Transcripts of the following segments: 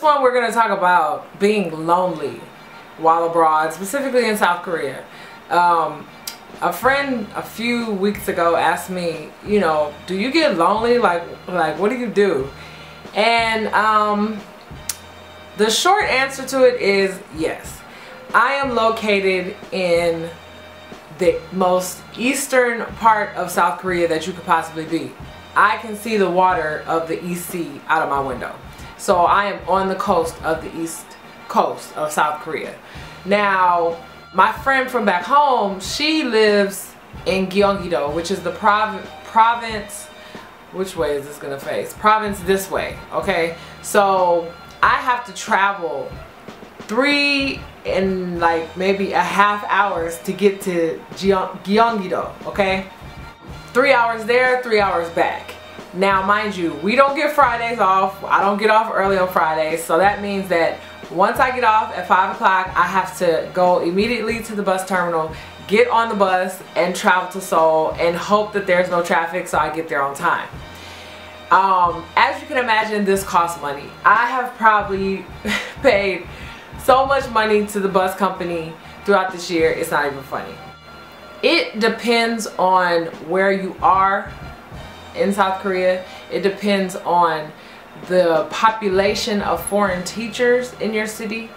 This one we're going to talk about being lonely while abroad, specifically in South Korea. A friend a few weeks ago asked me, you know, do you get lonely? Like what do you do? And the short answer to it is yes. I am located in the most eastern part of South Korea that you could possibly be. I can see the water of the East Sea out of my window. So I am on the coast of the east coast of South Korea. Now, my friend from back home, she lives in Gyeonggi-do, which is the province, which way is this gonna face? Province this way, okay? So I have to travel 3 and like maybe a half hours to get to Gyeonggi-do, okay? 3 hours there, 3 hours back. Now, mind you, we don't get Fridays off. I don't get off early on Fridays. So that means that once I get off at 5 o'clock, I have to go immediately to the bus terminal, get on the bus, and travel to Seoul and hope that there's no traffic so I get there on time. As you can imagine, this costs money. I have probably paid so much money to the bus company throughout this year, it's not even funny. It depends on where you are in South Korea. It depends on the population of foreign teachers in your city.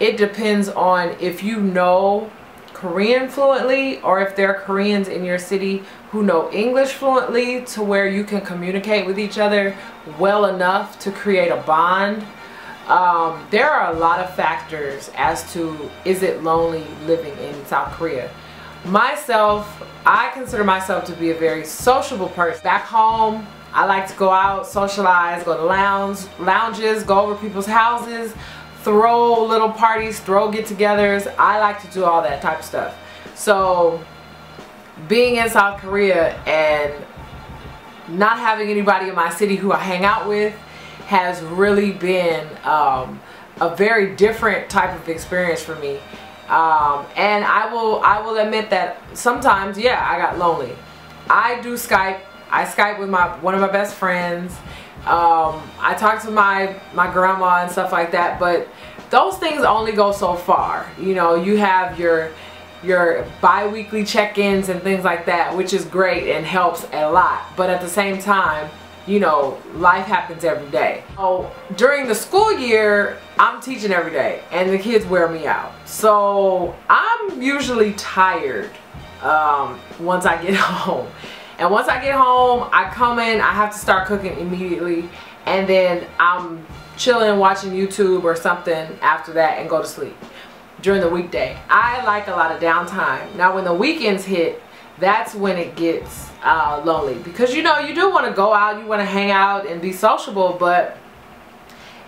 It depends on if you know Korean fluently or if there are Koreans in your city who know English fluently to where you can communicate with each other well enough to create a bond. There are a lot of factors as to is it lonely living in South Korea. Myself, I consider myself to be a very sociable person. Back home, I like to go out, socialize, go to lounges, go over people's houses, throw little parties, throw get-togethers. I like to do all that type of stuff. So being in South Korea and not having anybody in my city who I hang out with has really been a very different type of experience for me. And I will admit that sometimes, yeah, I got lonely. I do Skype. I Skype with one of my best friends. I talk to my grandma and stuff like that, but those things only go so far. You know, you have your bi-weekly check-ins and things like that, which is great and helps a lot. But at the same time, you know, life happens every day. So during the school year, I'm teaching every day and the kids wear me out. So I'm usually tired once I get home. And once I get home, I come in, I have to start cooking immediately. And then I'm chilling, watching YouTube or something after that and go to sleep during the weekday. I like a lot of downtime. Now when the weekends hit, that's when it gets lonely, because you know, you do want to go out, you want to hang out and be sociable, but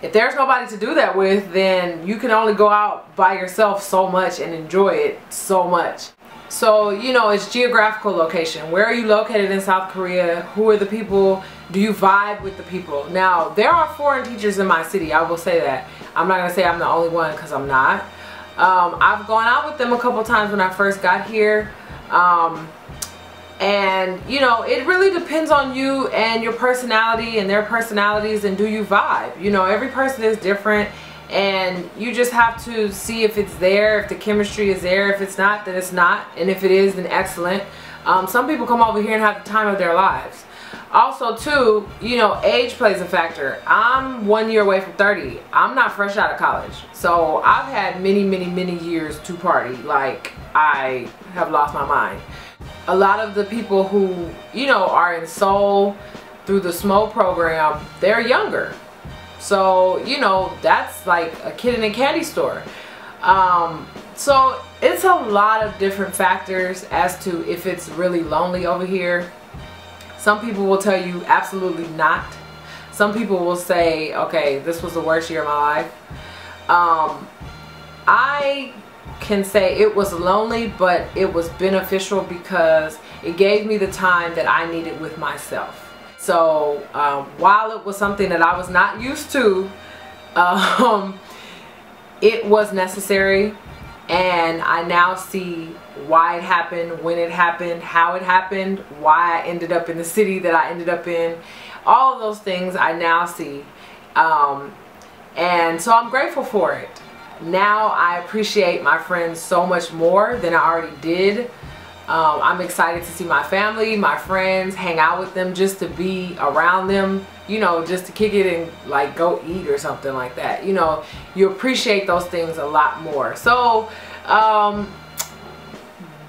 if there's nobody to do that with, then you can only go out by yourself so much and enjoy it so much. So, you know, it's geographical location. Where are you located in South Korea? Who are the people? Do you vibe with the people? Now, there are foreign teachers in my city, I will say that. I'm not going to say I'm the only one, because I'm not. I've gone out with them a couple times when I first got here. And you know, it really depends on you and your personality and their personalities, and do you vibe? You know, every person is different, and you just have to see if it's there, if the chemistry is there. If it's not, then it's not, and if it is, then excellent. Some people come over here and have the time of their lives. Also too, you know, age plays a factor. I'm 1 year away from 30. I'm not fresh out of college, so I've had many years to party. Like, I have lost my mind. A lot of the people who, you know, are in Seoul through the SMO program, they're younger. So, you know, that's like a kid in a candy store. So it's a lot of different factors as to if it's really lonely over here. Some people will tell you absolutely not. Some people will say, okay, this was the worst year of my life. I can say it was lonely, but it was beneficial because it gave me the time that I needed with myself. So while it was something that I was not used to, it was necessary, and I now see why it happened, when it happened, how it happened, why I ended up in the city that I ended up in. All of those things I now see. And so I'm grateful for it. Now I appreciate my friends so much more than I already did. I'm excited to see my family, my friends, hang out with them, just to be around them, you know, just to kick it and like go eat or something like that. You know, you appreciate those things a lot more. So,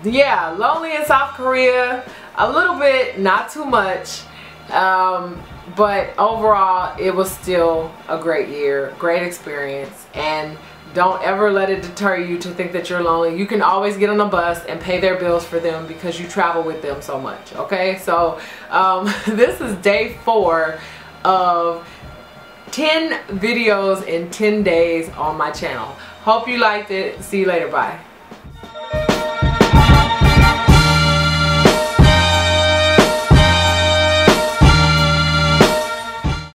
yeah, lonely in South Korea, a little bit, not too much. But overall, it was still a great year, great experience. And don't ever let it deter you to think that you're lonely. You can always get on a bus and pay their bills for them because you travel with them so much, okay? So this is day 4 of 10 videos in 10 days on my channel. Hope you liked it. See you later. Bye.